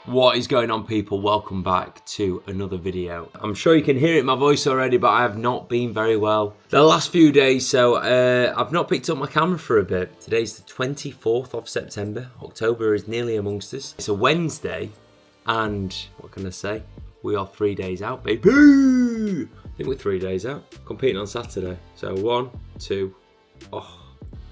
What is going on, people? Welcome back to another video. I'm sure you can hear it in my voice already, but I have not been very well the last few days, so I've not picked up my camera for a bit. Today's the 24th of September. October is nearly amongst us. It's a Wednesday, and what can I say? We are 3 days out, baby. I think we're 3 days out. Competing on Saturday. So 1, 2,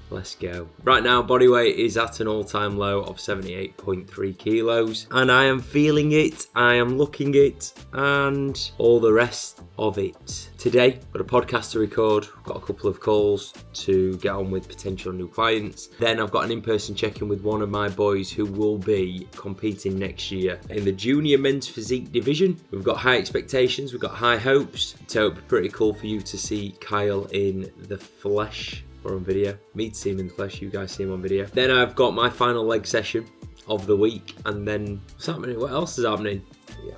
let's go. Right now, body weight is at an all-time low of 78.3 kilos. And I am feeling it, I am looking it, and all the rest of it. Today, I've got a podcast to record. I've got a couple of calls to get on with potential new clients. Then I've got an in-person check-in with one of my boys who will be competing next year in the junior men's physique division. We've got high expectations, we've got high hopes. So it'll be pretty cool for you to see Kyle in the flesh. Or on video. Me to see him in the flesh, you guys see him on video. Then I've got my final leg session of the week, and then what's happening? What else is happening?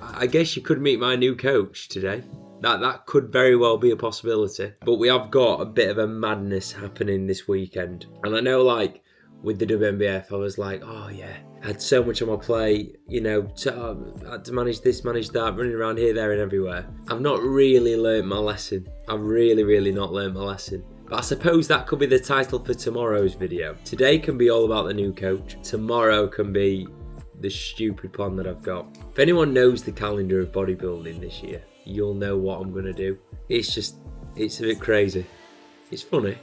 I guess you could meet my new coach today. That could very well be a possibility. But we have got a bit of a madness happening this weekend. And I know, like, with the WNBF, I was like, oh yeah, I had so much on my plate, you know, I had to manage this, manage that, running around here, there and everywhere. I've not really learnt my lesson. I've really not learnt my lesson. But I suppose that could be the title for tomorrow's video. Today can be all about the new coach. Tomorrow can be the stupid plan that I've got. If anyone knows the calendar of bodybuilding this year, you'll know what I'm gonna do. It's a bit crazy. It's funny.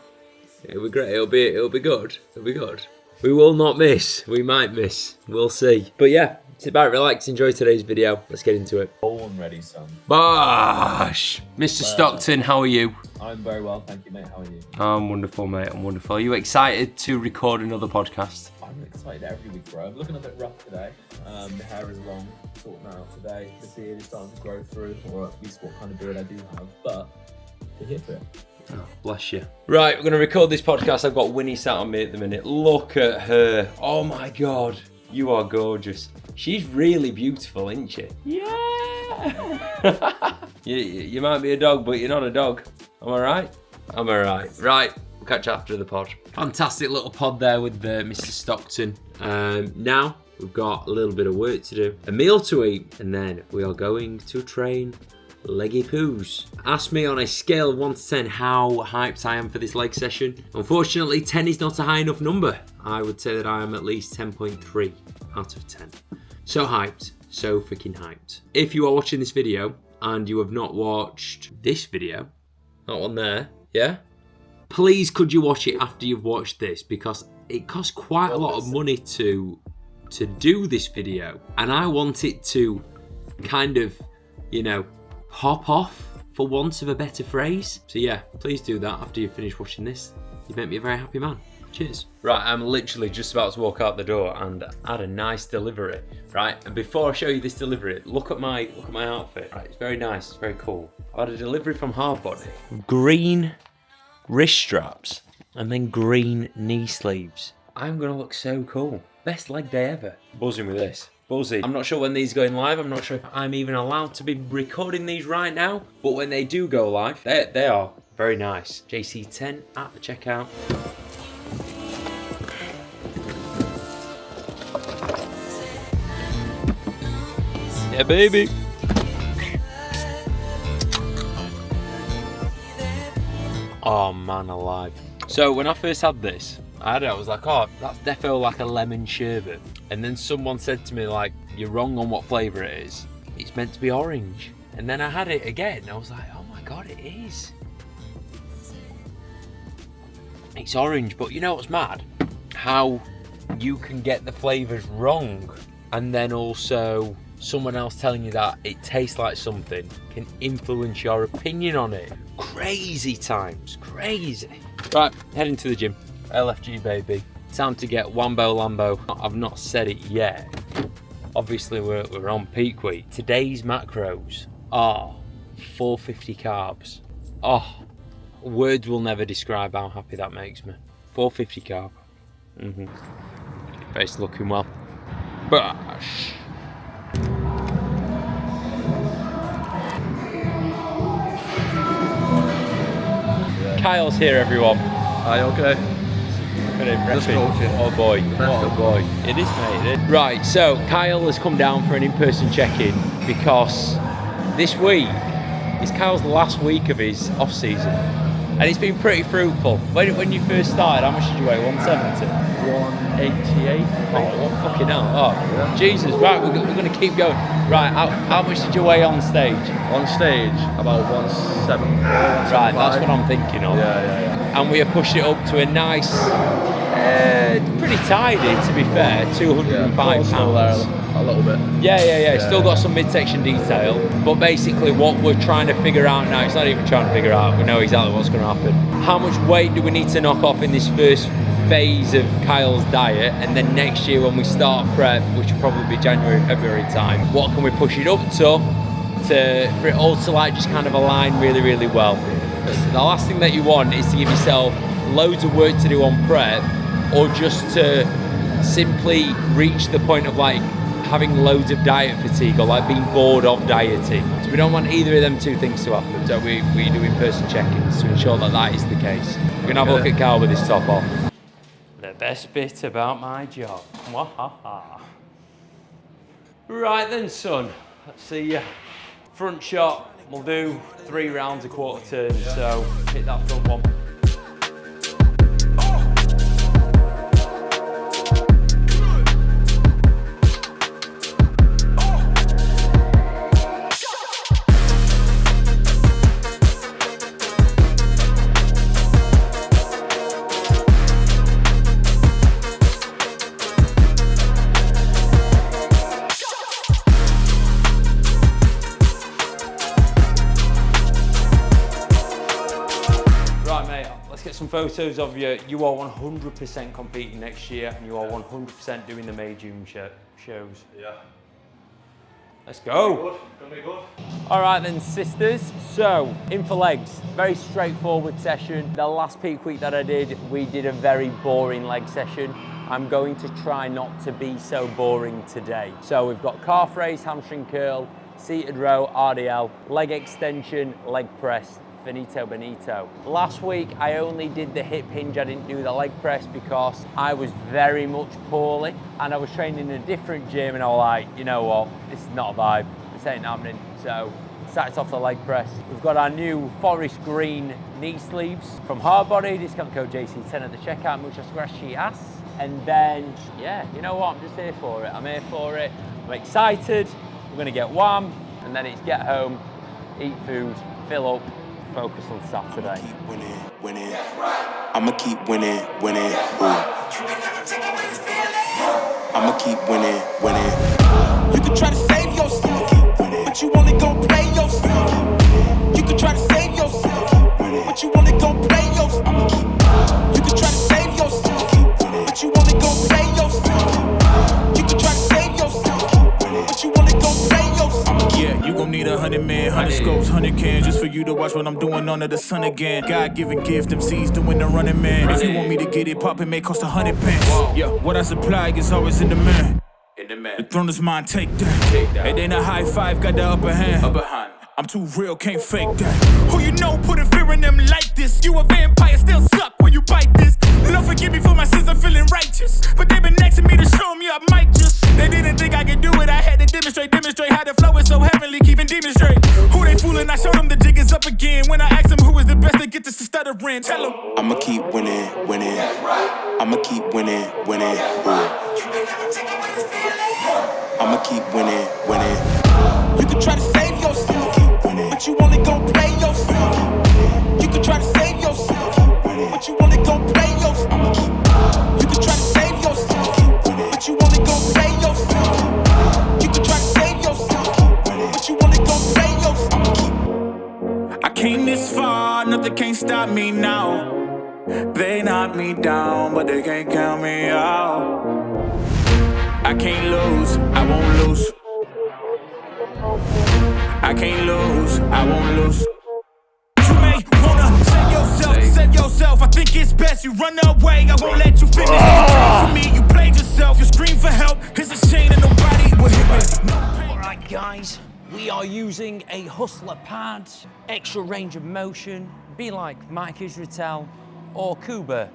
It'll be great. It'll be good. It'll be good. We will not miss. We might miss. We'll see. But yeah, sit back, relax, enjoy today's video. Let's get into it. Born ready, son. Bosh! Mr. Stockton, how are you? I'm very well, thank you, mate. How are you? I'm wonderful, mate. I'm wonderful. Are you excited to record another podcast? I'm excited every week, bro. I'm looking a bit rough today. The hair is long, sorting out today. The beard is starting to grow through, or at least what kind of beard I do have. But we're here for it. Oh, bless you. Right, we're going to record this podcast. I've got Winnie sat on me at the minute. Look at her. Oh my God. You are gorgeous. She's really beautiful, isn't she? Yeah. you might be a dog, but you're not a dog. Am I right? I'm all right. Right, we'll catch you after the pod. Fantastic little pod there with Mr. Stockton. Now we've got a little bit of work to do, a meal to eat, and then we are going to train leggy poos. Ask me on a scale of 1 to 10 how hyped I am for this leg session. Unfortunately, 10 is not a high enough number. I would say that I am at least 10.3 out of 10. So hyped, so freaking hyped. If you are watching this video and you have not watched this video, that one there, yeah? Please could you watch it after you've watched this, because it costs quite a lot of money to do this video, and I want it to kind of, you know, pop off, for want of a better phrase. So yeah, please do that after you finish watching this. You make me a very happy man. Cheers. Right, I'm literally just about to walk out the door and had a nice delivery. Right, and before I show you this delivery, look at my outfit. Right, it's very nice, it's very cool. I had a delivery from Hardbody. Green wrist straps and then green knee sleeves. I'm gonna look so cool. Best leg day ever. Buzzing with this. Buzzing. I'm not sure when these are going live. I'm not sure if I'm even allowed to be recording these right now. But when they do go live, they are very nice. JC10 at the checkout. Yeah, baby. Oh man, alive. So when I first had this, I was like, oh, that's defo like a lemon sherbet. And then someone said to me, like, you're wrong on what flavour it is. It's meant to be orange. And then I had it again. I was like, oh my God, it is. It's orange, but you know what's mad? How you can get the flavours wrong. And then also someone else telling you that it tastes like something can influence your opinion on it. Crazy times, crazy. Right, heading to the gym. LFG baby. Time to get Wambo Lambo. I've not said it yet. Obviously we're on peak week. Today's macros are 450 carbs. Oh, words will never describe how happy that makes me. 450 carb. Face looking well. Bash. Kyle's here, everyone. Hi, okay. repping it, Just repping. coaching. Oh boy, what a boy. It is, mate, it is. Right, so Kyle has come down for an in-person check-in because this week is Kyle's last week of his off-season. And it's been pretty fruitful. When you first started, how much did you weigh? 170? 188. Oh, what fucking hell. Oh, Yeah. Jesus. Right, we're going to keep going. Right, how much did you weigh on stage? On stage, about 174. Right, that's what I'm thinking of. Yeah. And we have pushed it up to a nice, pretty tidy to be fair, 205 still pounds. there a little bit. Yeah. Still got some midsection detail, but basically what we're trying to figure out now, it's not even trying to figure out, we know exactly what's going to happen. How much weight do we need to knock off in this first phase of Kyle's diet, and then next year when we start prep, which will probably be January, February time, what can we push it up to for it all to like just kind of align really, really well. The last thing that you want is to give yourself loads of work to do on prep, or just to simply reach the point of like having loads of diet fatigue or like being bored of dieting. So we don't want either of them two things to happen. So we do in-person check-ins to ensure that that is the case. We're gonna have a look at Kyle with his top off. The best bit about my job. Wahaha. Right then, son. Let's see ya. Front shot. We'll do 3 rounds of quarter turns. So hit that front one. Some photos of you. You are 100% competing next year, and you are 100% doing the May June shows. Yeah. Let's go. Gonna be good. All right then, sisters. So in for legs, very straightforward session. The last peak week that I did, we did a very boring leg session. I'm going to try not to be so boring today. So we've got calf raise, hamstring curl, seated row, RDL, leg extension, leg press, finito bonito. Last week I only did the hip hinge, I didn't do the leg press because I was very much poorly and I was training in a different gym, and I was like, you know what, this is not a vibe, this ain't happening. So started off the leg press. We've got our new forest green knee sleeves from Hardbody, discount code JC10 at the checkout, muchas gracias. And then, yeah, you know what, I'm just here for it. I'm here for it, I'm excited. We're gonna get warm, and then it's get home, eat food, fill up, focus on Saturday. I'ma keep winning, winning. I'ma keep winning, winning. I'ma keep winning, winning. You can try to save yourself, but you only gon' play yourself. You can try to save yourself, but you only gon' play yourself. You can try to save yourself, but you only gon' play yourself. You can try to save yourself, but you only gon' play yourself. Yeah, you gon' need 100 men, 100 scopes, 100 cans, just for you to watch what I'm doing under the sun again. God-given gift, MCs doing the running man. If you want me to get it poppin', may cost 100 pence. Yeah, what I supply is always in demand. The throne is mine, take that. It ain't a high five, got the upper hand. I'm too real, can't fake that. Who you know putting fear in them like this? You a vampire, still suck when you bite this. Lord forgive me for my sins, I'm feeling righteous. But they been next to me to show me I might just. They didn't think I could do it, I had to demonstrate how the flow is so heavenly, keeping demons straight. Who they fooling? I showed them the jig is up again. When I asked them who is the best, they get this to stuttering. Tell them I'ma keep winning, winning. I'ma keep winning, winning. I'ma keep winning, winning. You can try to save yourself, but you only gon' play yourself. You can try to save yourself, but you only gon' play yourself. You can try to save yourself, but you only gon' play yourself. You can try to save yourself, but you only gon' play yourself. I came this far, nothing can't stop me now. They knock me down, but they can't count me out. I can't lose, I won't lose. I can't lose, I won't lose. You may wanna save yourself. I think it's best you run away. I won't let you finish. For me, you played yourself. You scream for help. It's a shame that nobody will hit me. Alright guys, we are using a Hustler pad, extra range of motion, be like Mike Israetel or Kuba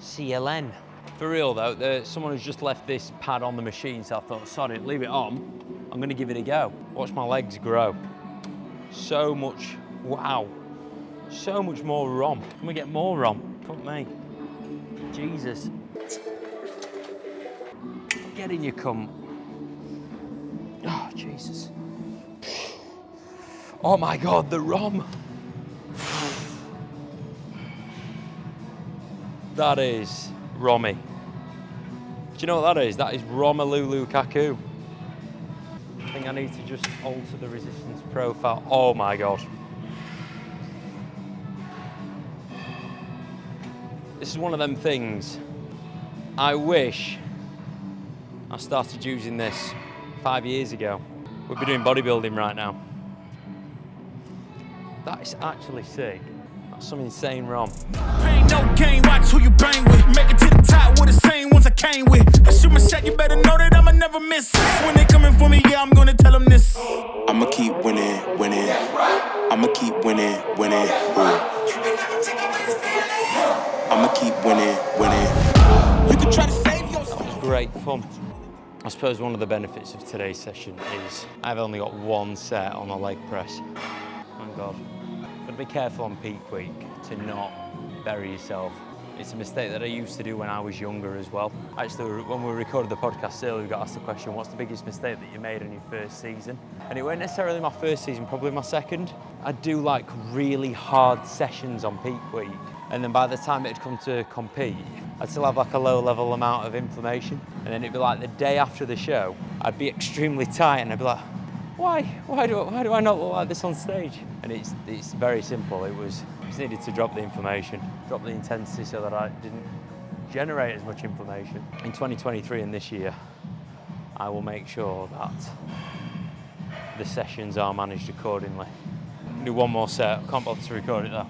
CLN. For real though, someone has just left this pad on the machine, so I thought, sorry, leave it on. I'm gonna give it a go. Watch my legs grow. So much, wow. So much more ROM. Can we get more ROM? Fuck me. Jesus. Get in your cum. Oh, Jesus. Oh my God, the ROM. That is Romy. Do you know what that is? That is Romelu Lukaku. I think I need to just alter the resistance profile. Oh my God. This is one of them things. I wish I started using this 5 years ago. We'd be doing bodybuilding right now. That is actually sick. That's some insane ROM. Pain, no gain, watch who you bang with. Make it to the top with the same ones I came with. I shoot my shot, you better know that I'ma never miss. When they coming for me, yeah, I'm gonna tell them this. I'ma keep winning, winning. I'ma keep winning, winning. I'ma keep winning, winning. You can try to save yourself. That was great fun. I suppose one of the benefits of today's session is I've only got one set on a leg press. Thank God. But be careful on peak week to not bury yourself. It's a mistake that I used to do when I was younger as well. Actually, when we recorded the podcast earlier, we got asked the question, what's the biggest mistake that you made on your first season? And it weren't necessarily my first season, probably my second. I'd do like really hard sessions on peak week. And then by the time it'd come to compete, I'd still have like a low level amount of inflammation. And then it'd be like the day after the show, I'd be extremely tight and I'd be like, why do I not look like this on stage? And it's very simple. I just needed to drop the inflammation, drop the intensity so that I didn't generate as much inflammation. In 2023 and this year, I will make sure that the sessions are managed accordingly. Do one more set, I can't bother to record it though.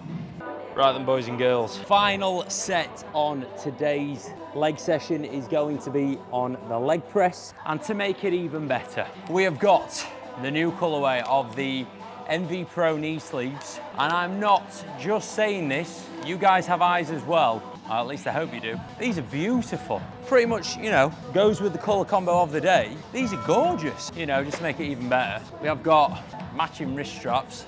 Right then, boys and girls. Final set on today's leg session is going to be on the leg press. And to make it even better, we have got the new colorway of the MV Pro knee sleeves. And I'm not just saying this, you guys have eyes as well. At least I hope you do. These are beautiful. Pretty much, you know, goes with the color combo of the day. These are gorgeous, you know, just to make it even better. We have got matching wrist straps,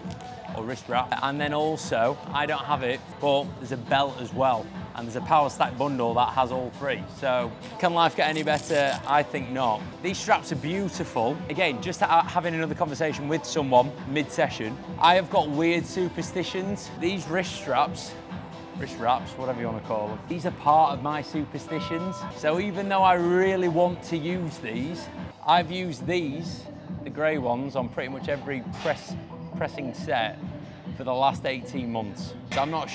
or wrist wrap, and then also, I don't have it, but there's a belt as well, and there's a power stack bundle that has all three. So, can life get any better? I think not. These straps are beautiful. Again, just having another conversation with someone mid-session, I have got weird superstitions. These wrist wraps, whatever you want to call them, these are part of my superstitions. So even though I really want to use these, I've used these, the grey ones, on pretty much every pressing set for the last 18 months. So I'm not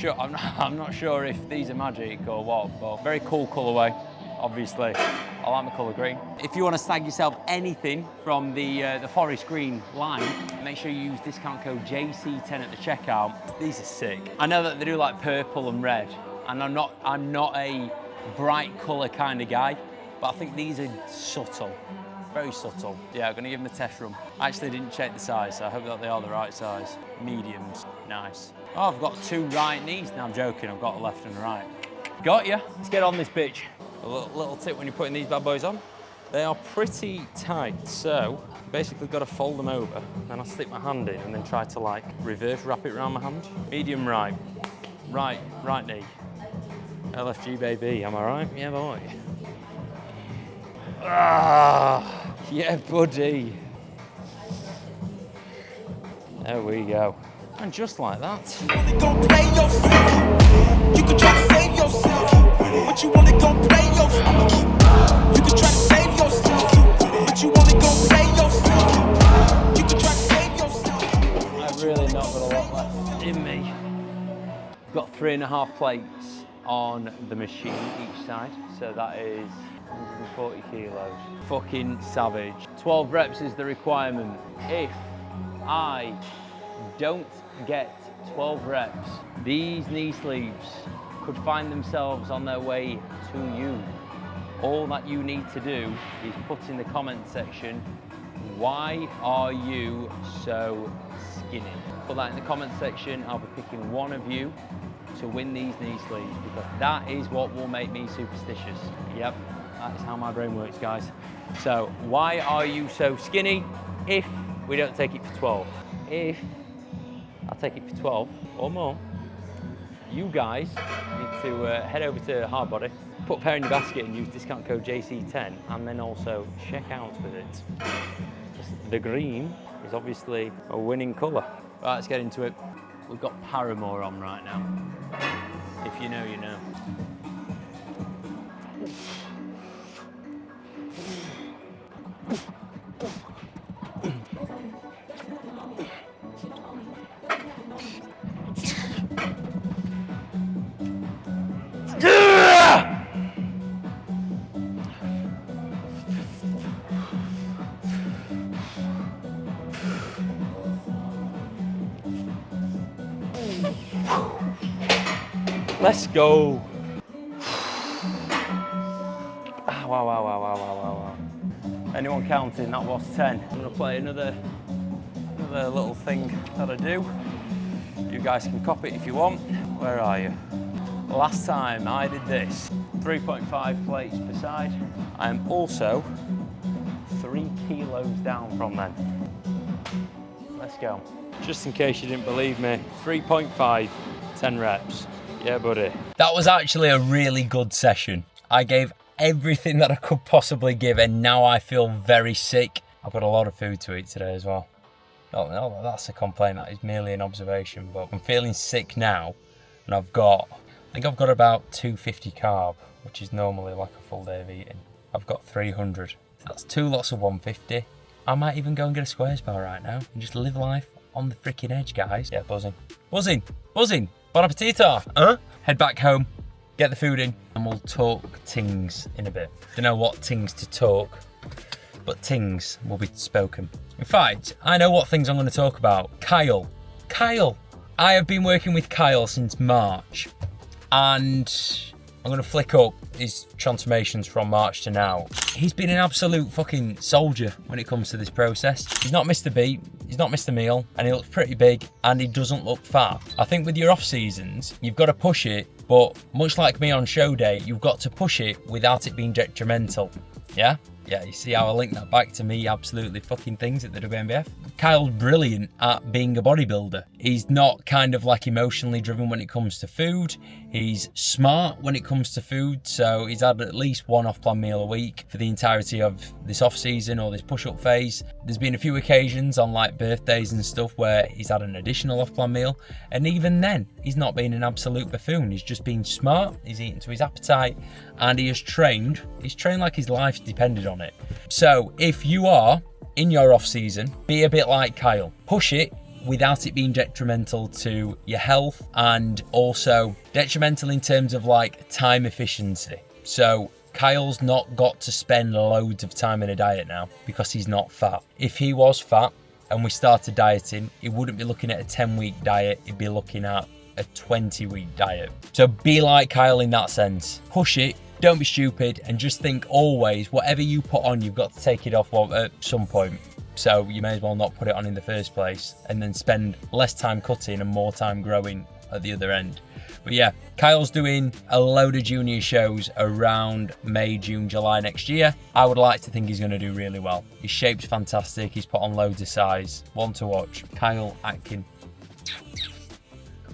sure if these are magic or what, but very cool colorway, obviously. I like my colour green. If you want to snag yourself anything from the forest green line, make sure you use discount code JC10 at the checkout. These are sick. I know that they do like purple and red, and I'm not a bright colour kind of guy, but I think these are subtle. Very subtle. Yeah, I'm gonna give them a test run. I actually didn't check the size, so I hope that they are the right size. Mediums, nice. Oh, I've got two right knees. No, I'm joking, I've got a left and a right. Got ya. Let's get on this bitch. A little tip when you're putting these bad boys on. They are pretty tight, so basically got to fold them over, and I'll stick my hand in and then try to like reverse wrap it around my hand. Medium right knee. LFG baby, am I right? Yeah, boy. Ah, yeah, buddy. There we go. And just like that. You gon' play yourself. You can try to save yourself, but you wanna go play yourself. You can try to save yourself, but you wanna go play yourself. You can try to save yourself. I've really not got a lot left in me. I've got 3.5 plates on the machine each side, so that is 140 kilos. Fucking savage. 12 reps is the requirement. If I don't get 12 reps, these knee sleeves could find themselves on their way to you. All that you need to do is put in the comment section, why are you so skinny? Put that in the comment section. I'll be picking one of you to win these knee sleeves, because that is what will make me superstitious. Yep, that is how my brain works, guys. So why are you so skinny if we don't take it for 12? If I take it for 12 or more, you guys need to head over to Hardbody, put a pair in your basket and use discount code JC10, and then also check out with it. The green is obviously a winning colour. Right, let's get into it. We've got Paramore on right now. If you know, you know. Let's go. Wow, wow, wow, wow, wow, wow, wow. Anyone counting? That was 10. I'm gonna play another little thing that I do. You guys can copy it if you want. Where are you? Last time I did this, 3.5 plates per side. I am also 3 kilos down from then. Let's go. Just in case you didn't believe me, 3.5, 10 reps. Yeah, buddy. That was actually a really good session. I gave everything that I could possibly give, and now I feel very sick. I've got a lot of food to eat today as well. No, that's a complaint, that is merely an observation, but I'm feeling sick now, and I think I've got about 250 carb, which is normally like a full day of eating. I've got 300. That's 2 lots of 150. I might even go and get a Squares bar right now and just live life on the freaking edge, guys. Yeah, buzzing. Buzzing! Buzzing! Bon appetito! Huh? Head back home, get the food in, and we'll talk tings in a bit. Don't know what tings to talk, but tings will be spoken. In fact, I know what things I'm going to talk about. Kyle. I have been working with Kyle since March, and I'm going to flick up his transformations from March to now. He's been an absolute fucking soldier when it comes to this process. He's not missed a beat, he's not missed a meal, and he looks pretty big, and he doesn't look fat. I think with your off seasons, you've got to push it, but much like me on show day, you've got to push it without it being detrimental. Yeah? Yeah, you see how I link that back to me absolutely fucking things at the WNBF? Kyle's brilliant at being a bodybuilder. He's not kind of like emotionally driven when it comes to food. He's smart when it comes to food, so he's had at least 1 off-plan meal a week for the entirety of this off-season or this push-up phase. There's been a few occasions on like birthdays and stuff where he's had an additional off-plan meal, and even then, he's not been an absolute buffoon. He's just been smart, he's eaten to his appetite, and he has trained. He's trained like his life's depended on it. So if you are in your off season, be a bit like Kyle. Push it without it being detrimental to your health, and also detrimental in terms of like time efficiency. So Kyle's not got to spend loads of time in a diet now because he's not fat. If he was fat and we started dieting, he wouldn't be looking at a 10-week diet, he'd be looking at a 20-week diet. So be like Kyle in that sense. Push it. Don't be stupid, and just think always, whatever you put on, you've got to take it off at some point. So you may as well not put it on in the first place, and then spend less time cutting and more time growing at the other end. But yeah, Kyle's doing a load of junior shows around May, June, July next year. I would like to think he's going to do really well. His shape's fantastic, he's put on loads of size. One to watch, Kyle Atkin.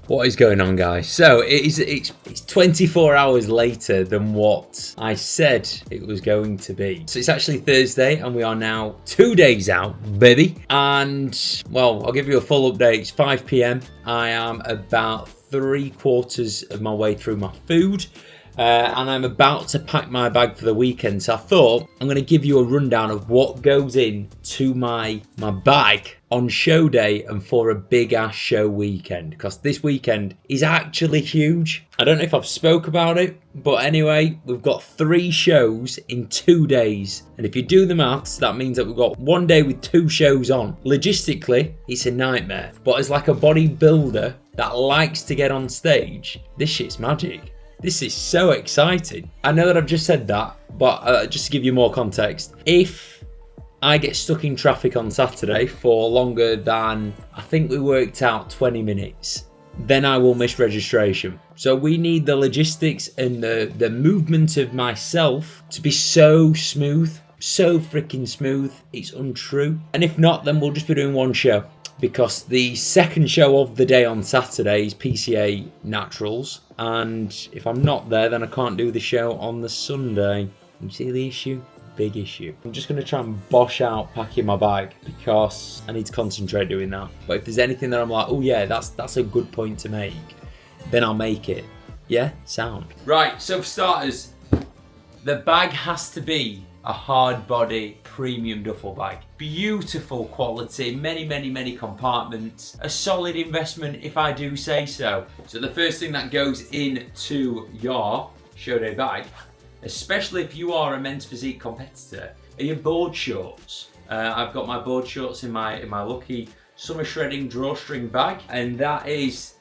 What is going on, guys? So it's 24 hours later than what I said it was going to be. So it's actually Thursday, and we are now 2 days out, baby. And well, I'll give you a full update. It's 5 p.m. I am about 3/4 of my way through my food. And I'm about to pack my bag for the weekend. So I thought I'm going to give you a rundown of what goes into my bag on show day and for a big ass show weekend, because this weekend is actually huge. I don't know if I've spoke about it, but anyway, we've got 3 shows in 2 days. And if you do the maths, that means that we've got 1 day with 2 shows on. Logistically, it's a nightmare. But as like a bodybuilder that likes to get on stage, this shit's magic. This is so exciting. I know that I've just said that, but just to give you more context, if I get stuck in traffic on Saturday for longer than, I think we worked out 20 minutes, then I will miss registration. So we need the logistics and the movement of myself to be so smooth, so freaking smooth, it's untrue. And if not, then we'll just be doing one show, because the second show of the day on Saturday is PCA Naturals, and if I'm not there, then I can't do the show on the Sunday. You see the issue? Big issue. I'm just going to try and bosh out packing my bag, because I need to concentrate doing that. But if there's anything that I'm like, oh yeah, that's a good point to make, then I'll make it. Yeah, sound. Right, so for starters, the bag has to be a hard body premium duffel bag. Beautiful quality, many compartments. A solid investment if I do say so. So the first thing that goes into your show day bag, especially if you are a men's physique competitor, are your board shorts. I've got my board shorts in my lucky summer shredding drawstring bag, and that is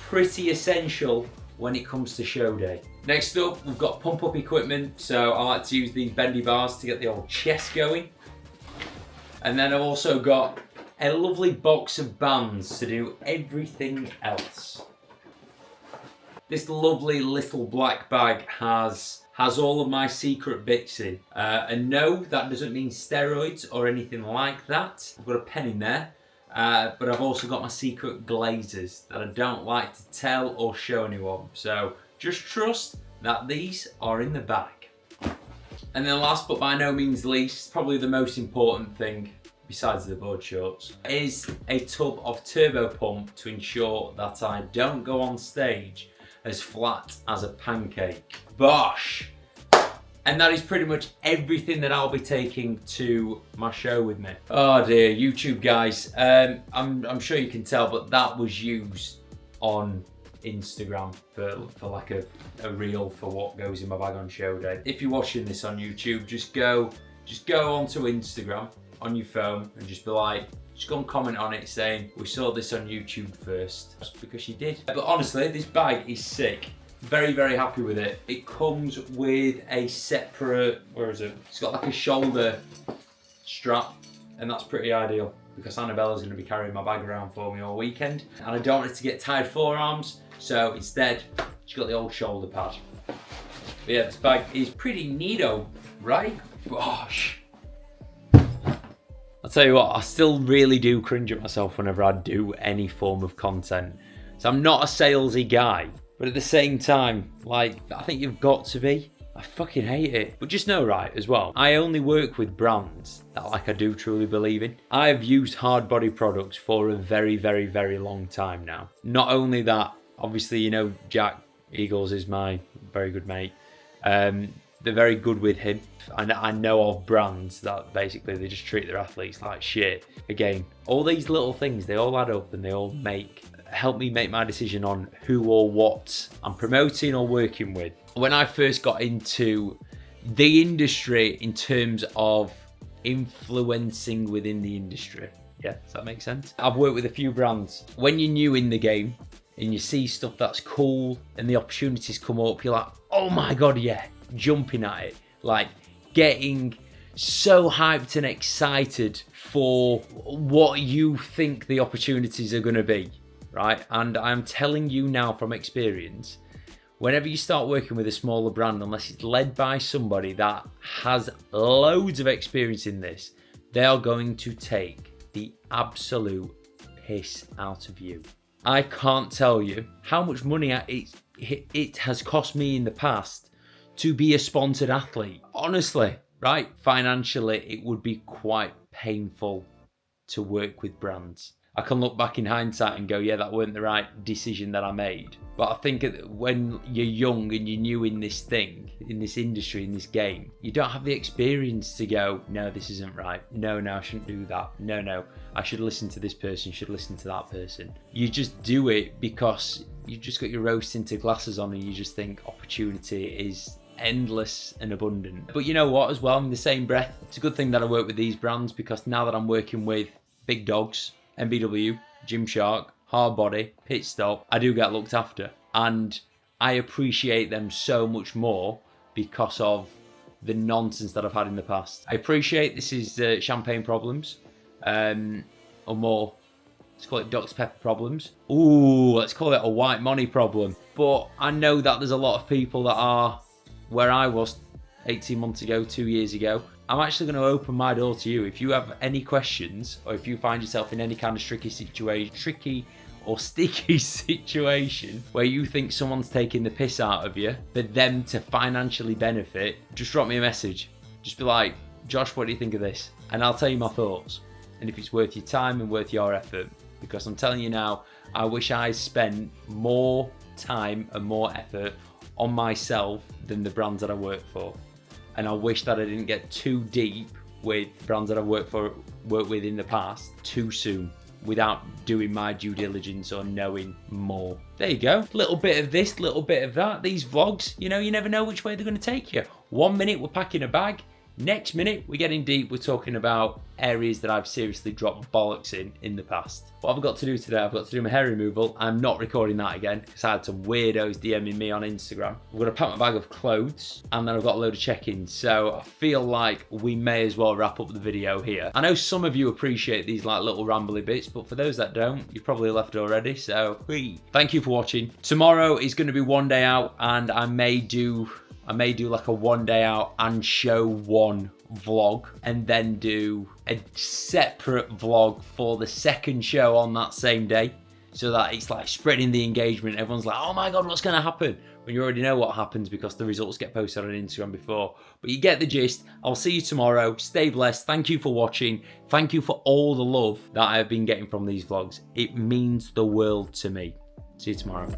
pretty essential when it comes to show day. Next up, we've got pump up equipment. So I like to use these bendy bars to get the old chest going. And then I've also got a lovely box of bands to do everything else. This lovely little black bag has all of my secret bits in. And no, that doesn't mean steroids or anything like that. I've got a pen in there. But I've also got my secret glazes that I don't like to tell or show anyone. So just trust that these are in the bag. And then last but by no means least, probably the most important thing besides the board shorts, is a tub of turbo pump to ensure that I don't go on stage as flat as a pancake. Bosh! And that is pretty much everything that I'll be taking to my show with me. Oh dear, YouTube guys. I'm sure you can tell, but that was used on Instagram for like a reel for what goes in my bag on show day. If you're watching this on YouTube, just go onto Instagram on your phone and just be like, just go and comment on it saying, we saw this on YouTube first. That's because you did. But honestly, this bag is sick. Very happy with it. It comes with a separate, where is it? It's got like a shoulder strap, and that's pretty ideal because Annabella's going to be carrying my bag around for me all weekend, and I don't want it to get tired forearms, so instead she's got the old shoulder pad. But yeah, this bag is pretty neato, right? Gosh. I'll tell you what, I still really do cringe at myself whenever I do any form of content. So I'm not a salesy guy, but at the same time, like, I think you've got to be. I fucking hate it. But just know, right, as well, I only work with brands that, like, I do truly believe in. I've used hard body products for a very long time now. Not only that, obviously, you know, Jack Eagles is my very good mate. They're very good with him. And I know of brands that basically they just treat their athletes like shit. Again, all these little things, they all add up and they all help me make my decision on who or what I'm promoting or working with. When I first got into the industry in terms of influencing within the industry, yeah, does that make sense? I've worked with a few brands. When you're new in the game and you see stuff that's cool and the opportunities come up, you're like, oh my God, yeah, jumping at it. Like getting so hyped and excited for what you think the opportunities are going to be. Right, and I'm telling you now from experience, whenever you start working with a smaller brand, unless it's led by somebody that has loads of experience in this, they are going to take the absolute piss out of you. I can't tell you how much money it has cost me in the past to be a sponsored athlete. Honestly, right, financially, it would be quite painful to work with brands. I can look back in hindsight and go, yeah, that weren't the right decision that I made. But I think when you're young and you're new in this thing, in this industry, in this game, you don't have the experience to go, no, this isn't right. No, I shouldn't do that. No, I should listen to this person, should listen to that person. You just do it because you just got your rose tinted glasses on and you just think opportunity is endless and abundant. But you know what, as well, in the same breath, it's a good thing that I work with these brands, because now that I'm working with big dogs, MBW, Gymshark, Hardbody, Pitstop, I do get looked after, and I appreciate them so much more because of the nonsense that I've had in the past. I appreciate this is champagne problems, or more Let's call it Dr. Pepper problems. Ooh, let's call it a white money problem. But I know that there's a lot of people that are where I was 18 months ago, 2 years ago. I'm actually going to open my door to you. If you have any questions, or if you find yourself in any kind of tricky or sticky situation where you think someone's taking the piss out of you for them to financially benefit, just drop me a message. Just be like, Josh, what do you think of this? And I'll tell you my thoughts. And if it's worth your time and worth your effort. Because I'm telling you now, I wish I spent more time and more effort on myself than the brands that I work for. And I wish that I didn't get too deep with brands that I've worked with in the past too soon without doing my due diligence or knowing more. There you go. Little bit of this, little bit of that. These vlogs, you know, you never know which way they're going to take you. 1 minute we're packing a bag. Next minute, we're getting deep. We're talking about areas that I've seriously dropped bollocks in the past. What have I got to do today? I've got to do my hair removal. I'm not recording that again because I had some weirdos DMing me on Instagram. I'm going to pack my bag of clothes and then I've got a load of check-ins. So I feel like we may as well wrap up the video here. I know some of you appreciate these like little rambly bits, but for those that don't, you've probably left already. So thank you for watching. Tomorrow is going to be one day out and I may do like a 1 day out and show one vlog and then do a separate vlog for the second show on that same day so that it's like spreading the engagement. Everyone's like, oh my God, what's going to happen? When you already know what happens because the results get posted on Instagram before. But you get the gist. I'll see you tomorrow. Stay blessed. Thank you for watching. Thank you for all the love that I've been getting from these vlogs. It means the world to me. See you tomorrow.